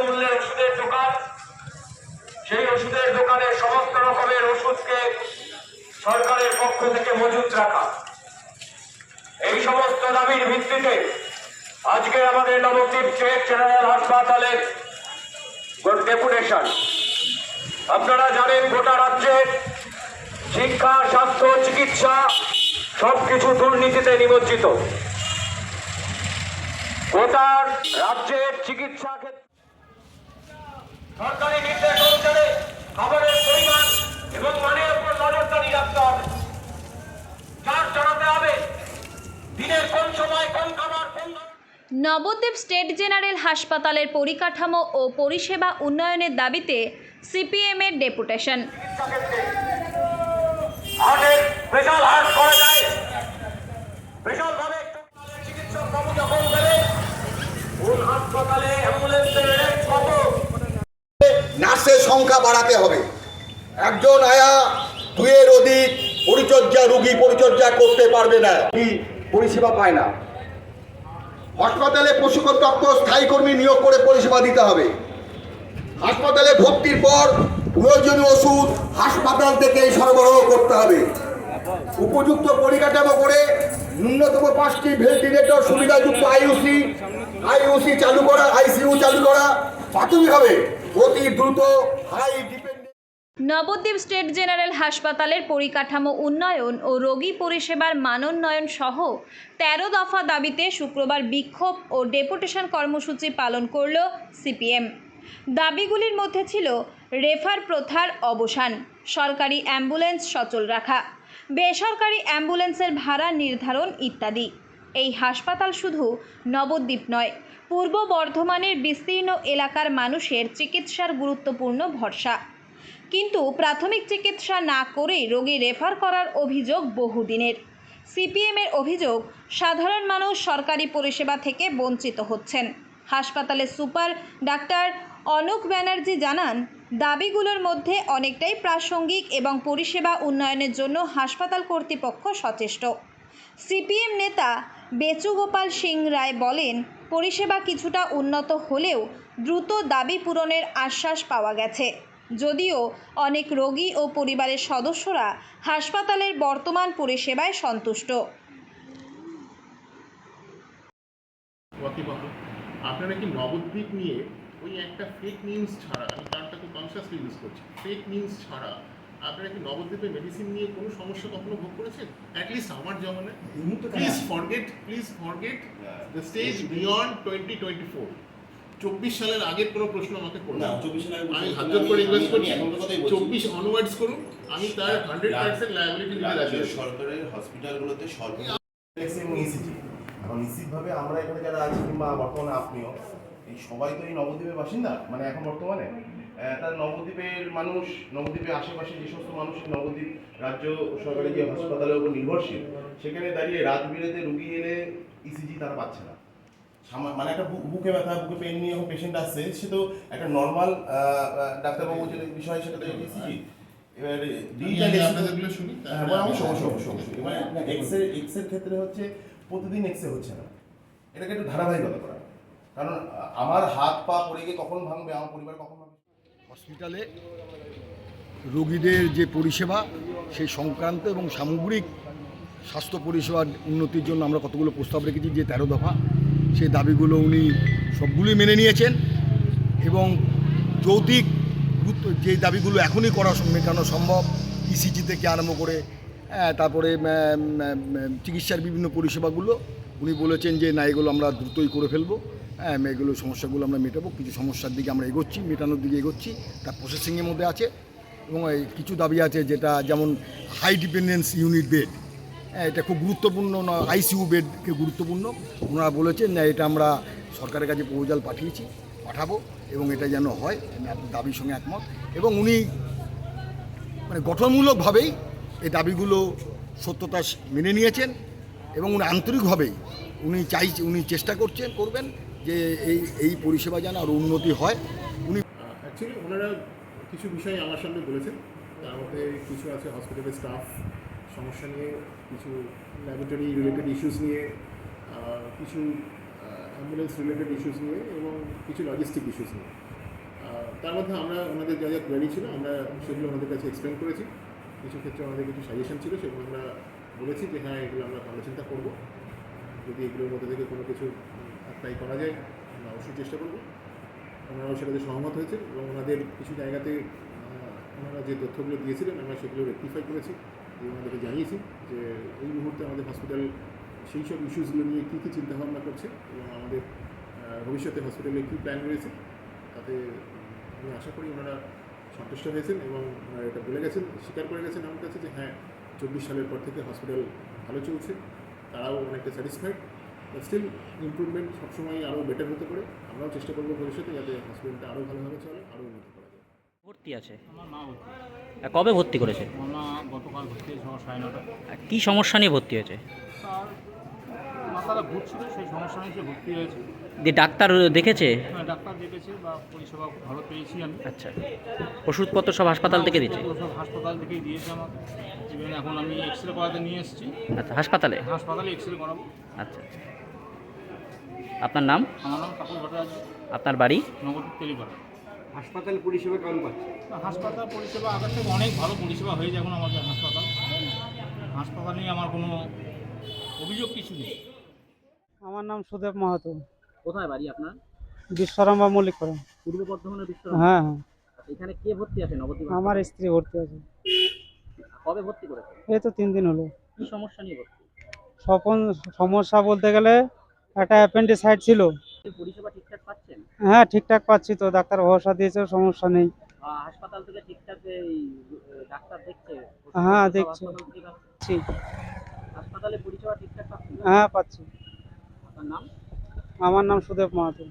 মূল্যের ওষুধের দোকান, সেই ওষুধের দোকানে সমস্ত রকমের ওষুধকে সরকারের পক্ষ থেকে মজুত রাখা, এই সমস্ত দাবির ভিত্তিতে আজকে আমাদের নবদ্বীপ স্টেট জেনারেল হাসপাতালের ডেপুটেশন। আপনারা জানেন গোটা রাজ্যের শিক্ষা, স্বাস্থ্য, চিকিৎসা সবকিছু দুর্নীতিতে নিমজ্জিত। গোটা রাজ্যের চিকিৎসা ক্ষেত্রে সরকারি নির্দেশ অনুসারে খাবারের পরিমাণ এবং মানের উপর নজরদারি রাখতে হবে। চার্জ চালাতে হবে দিনের কোন সময় কোন খাবার কোন। নবদ্বীপ স্টেট জেনারেল হাসপাতালের পরিকাঠামো ও পরিষেবা উন্নয়নের দাবিতে সিপিএমের ডেপুটেশন। হার্টের স্পেশাল হার্ট করা যায়, স্পেশালভাবে চিকিৎসক বাবু যখন দেবে কোন হাসপাতালে অ্যাম্বুলেন্সের রেট কত, নার্সের সংখ্যা বাড়াতে হবে। একজন আয়া দুয়ের অধিক পরিচর্যা রোগী পরিচর্যা করতে পারবে না, পরিষেবা পায় না। হাসপাতালে প্রশিক্ষণ স্থায়ী কর্মী নিয়োগ করে পরিষেবা দিতে হবে। হাসপাতালে ভর্তির পর প্রয়োজনীয় ওষুধ হাসপাতাল থেকে সরবরাহ করতে হবে। উপযুক্ত পরিকাঠামো করে ন্যূনতম 5টি ভেন্টিলেটর সুবিধাযুক্ত আইইউসি চালু করা, আইসিইউ চালু করা প্রাথমিকভাবে অতি দ্রুত high dependent. Nabadwip state general হাসপাতালের পরিকাঠামো উন্নয়ন ও রোগী পরিষেবার মানোন্নয়ন সহ 13 দফা দাবিতে শুক্রবার বিক্ষোভ ও ডেপুটেশন কর্মসূচি পালন করল সিপিএম। দাবিগুলির মধ্যে ছিল রেফার প্রথার অবসান, সরকারি অ্যাম্বুলেন্স সচল রাখা, বেসরকারি অ্যাম্বুলেন্সের ভাড়া নির্ধারণ ইত্যাদি। এই হাসপাতাল শুধু নবদ্বীপ নয়, পূর্ব বর্ধমানের বিস্তীর্ণ এলাকার মানুষের চিকিৎসার গুরুত্বপূর্ণ ভরসা। কিন্তু প্রাথমিক চিকিৎসা না করেই রোগী রেফার করার অভিযোগ বহুদিনের। সিপিএমের অভিযোগ, সাধারণ মানুষ সরকারি পরিষেবা থেকে বঞ্চিত হচ্ছেন। হাসপাতালের সুপার ডাক্তার অনূপ ব্যানার্জি জানান, দাবিগুলোর মধ্যে অনেকটাই প্রাসঙ্গিক এবং পরিষেবা উন্নয়নের জন্য হাসপাতাল কর্তৃপক্ষ সচেষ্ট। সিপিএম নেতা বেচুগোপাল সিং রায় বলেন, পরিষেবা কিছুটা উন্নত হলেও দ্রুত দাবি পূরণের আশ্বাস পাওয়া গেছে। যদিও অনেক রোগী ও পরিবারের সদস্যরা হাসপাতালের বর্তমান পরিষেবায় সন্তুষ্ট। আপনারা কি নবদ্বীপ নিয়ে ওই একটা ফেক নিউজ ছাড়া, আমি তারটা খুব কনসিয়াসলি ইউজ করছি, ফেক নিউজ ছাড়া আপনারা কি নবদ্বীপে মেডিসিন নিয়ে কোনো সমস্যা কখনো ভোগ করেছেন? অ্যাটলিস্ট আমার জীবনে please forget the stage beyond 2024। 24 সালের আগের কোনো প্রশ্ন আমাকে করুন, আমি হাত জোড় করে রিকোয়েস্ট করছি 24 অনওয়ার্ডস করুন, আমি তার 100% লায়াবিলিটি নিতে রাজি আছি। সরকারের হসপিটালগুলোতে এখন নিশ্চিতভাবে আমরা এখানে যারা আছি কিংবা বর্তমানে আপনিও এই সবাই তো এই নবদ্বীপের বাসিন্দা, মানে এখন বর্তমানে তার নবদ্বীপের মানুষ, নবদ্বীপের আশেপাশে যে সমস্ত মানুষ নবদ্বীপ রাজ্য সরকারি যে হাসপাতালের উপর নির্ভরশীল, সেখানে দাঁড়িয়ে রাত বিরেতে রুগী এলে ইসিজি তারা পাচ্ছে না। মানে একটা বুকে ব্যথা, বুকে পেন নিয়ে যখন পেশেন্ট আসছে, সে তো একটা নর্মাল ডাক্তারবাবু যে বিষয় সেটা তো ইসিজি। এবার এক্সের ক্ষেত্রে হচ্ছে প্রতিদিন এক্সরে হচ্ছে না, এটাকে একটু ধারাবাহিকতা করা। কারণ আমার হাত পা পড়ে গিয়ে কখন ভাঙবে, আমার পরিবার কখন ভাঙবে। হসপিটালে রোগীদের যে পরিষেবা সেই সংক্রান্ত এবং সামগ্রিক স্বাস্থ্য পরিষেবার উন্নতির জন্য আমরা কতগুলো প্রস্তাব রেখেছি, যে 13 দফা, সেই দাবিগুলো উনি সবগুলোই মেনে নিয়েছেন। এবং যৌক্তিক যে দাবিগুলো এখনই মেটানো সম্ভব, ইসিজি থেকে আরম্ভ করে তারপরে চিকিৎসার বিভিন্ন পরিষেবাগুলো উনি বলেছেন যে না, এগুলো আমরা দ্রুতই করে ফেলবো, এগুলো সমস্যাগুলো আমরা মেটাবো। কিছু সমস্যার দিকে আমরা এগোচ্ছি, মেটানোর দিকে এগোচ্ছি, তার প্রসেসিংয়ের মধ্যে আছে। এবং কিছু দাবি আছে, যেটা যেমন হাই ডিপেন্ডেন্স ইউনিট বেড, এটা খুব গুরুত্বপূর্ণ, আইসিইউ বেডকে গুরুত্বপূর্ণ। ওনারা বলেছেন না, এটা আমরা সরকারের কাছে প্রপোজাল পাঠাবো এবং এটা যেন হয়, দাবির সঙ্গে একমত। এবং উনি মানে গঠনমূলকভাবেই এই দাবিগুলো সত্যতা মেনে নিয়েছেন এবং উনি আন্তরিকভাবেই উনি চেষ্টা করবেন যে এই পরিষেবা যেন আরও উন্নতি হয়। উনি অ্যাকচুয়ালি ওনারা কিছু বিষয় আমার সামনে বলেছেন, তার মধ্যে কিছু আছে হসপিটালের স্টাফ সমস্যা নিয়ে, কিছু ল্যাবরেটরি রিলেটেড ইস্যুস নিয়ে, কিছু অ্যাম্বুলেন্স রিলেটেড ইস্যুস নিয়ে এবং কিছু লজিস্টিক ইস্যুস নিয়ে। তার মধ্যে আমরা ওনাদের যা যা কোয়ারি ছিল আমরা সেগুলো ওনাদের কাছে এক্সপ্লেন করেছি। কিছু ক্ষেত্রে আমাদের কিছু সাজেশন ছিল, সেগুলো আমরা বলেছি যে হ্যাঁ এগুলো আমরা ভালো চিন্তা করবো, যদি এগুলোর মধ্যে থেকে কোনো কিছু অ্যাপ্লাই করা যায় আমরা অবশ্যই চেষ্টা করবো। ওনারাও সেটাতে সহমত হয়েছে এবং ওনাদের কিছু জায়গাতে ওনারা যে তথ্যগুলো দিয়েছিলেন আমরা সেগুলো রেকটিফাই করেছি এবং ওনাদেরকে জানিয়েছি যে এই মুহূর্তে আমাদের হসপিটাল সেই সব ইস্যুসগুলো নিয়ে কী কী চিন্তাভাবনা করছে এবং আমাদের ভবিষ্যতে হসপিটালে কী প্ল্যান রয়েছে, তাতে আমি আশা করি ওনারা সন্তুষ্ট হয়েছেন এবং ওনারা এটা বলে গেছেন, স্বীকার করে গেছেন আমার কাছে যে হ্যাঁ 24 সালের পর থেকে হসপিটাল ভালো চলছে, তারাও অনেকটা স্যাটিসফাইড। স্টিল ইমপ্রুভমেন্ট সবসময় আরও বেটার হতে পারে। আমরাও চেষ্টা করবো ভবিষ্যতে যাতে হসপিটালটা আরও ভালোভাবে চলে, আরও উন্নতি করা যায়। ভর্তি আছে? আমার মা ভর্তি। কবে ভর্তি করেছে? আমার মা গতকাল ভর্তি হয়েছে সকাল 9:30। কি সমস্যা নিয়ে ভর্তি হয়েছে? তার মাথাটা ঘুরছিল, সেই সমস্যা নিয়ে সে ভর্তি হয়েছে। দিয়ে ডাক্তার দেখেছে? হ্যাঁ, ডাক্তার দেখেছে বা পরিষেবা খুব ভালো পেয়েছি আমি। আচ্ছা, ওষুধপত্র সব হাসপাতাল থেকে দিচ্ছে? ওষুধপত্র সব হাসপাতাল থেকেই দিয়েছে আমাকে। ইভেন এখন আমি এক্সরে করাতে নিয়ে এসেছি, আচ্ছা, হাসপাতালে? হাসপাতালে এক্সরে করাবো। আচ্ছা আচ্ছা। আপনার নাম? আমার নাম তাপস ভট্টাচার্য, আপনার বাড়ি? নবদ্বীপ তেলিপাড়া। হাসপাতাল পরিষেবা কেমন পাচ্ছে? হাসপাতাল পরিষেবা আগের থেকে অনেক ভালো পরিষেবা হয়েছে এখন আমাদের হাসপাতাল। হাসপাতাল নিয়ে আমার কোনো অভিযোগ কিছু নেই। আমার নাম সুদেব মাহাতো, কোথায় বাড়ি আপনার? বিশ্বরাম বা মল্লিকপুর। পূর্ব বর্ধমানের বিশ্ব। হ্যাঁ হ্যাঁ, এখানে কে ভর্তি আছে নবদ্বীপ? আমার স্ত্রী ভর্তি আছে। কবে ভর্তি করেছে? এই তো 3 দিন হলো। কি সমস্যা নিয়ে ভর্তি? স্বপন সমস্যা বলতে গেলে একটা অ্যাপেন্ডিসাইট ছিল। পরিষেবা ঠিকঠাক পাচ্ছেন? হ্যাঁ ঠিকঠাক পাচ্ছি তো, ডাক্তার ভরসা দিয়েছে, সমস্যা নেই। হাসপাতাল থেকে ঠিকঠাক এই ডাক্তার দেখছে? হ্যাঁ, দেখছে। হাসপাতাল থেকে পাচ্ছে? ঠিক। হাসপাতালে পরিষেবা ঠিকঠাক পাচ্ছেন? হ্যাঁ পাচ্ছি। আপনার নাম? আমার নাম সুদেব মাহাতো।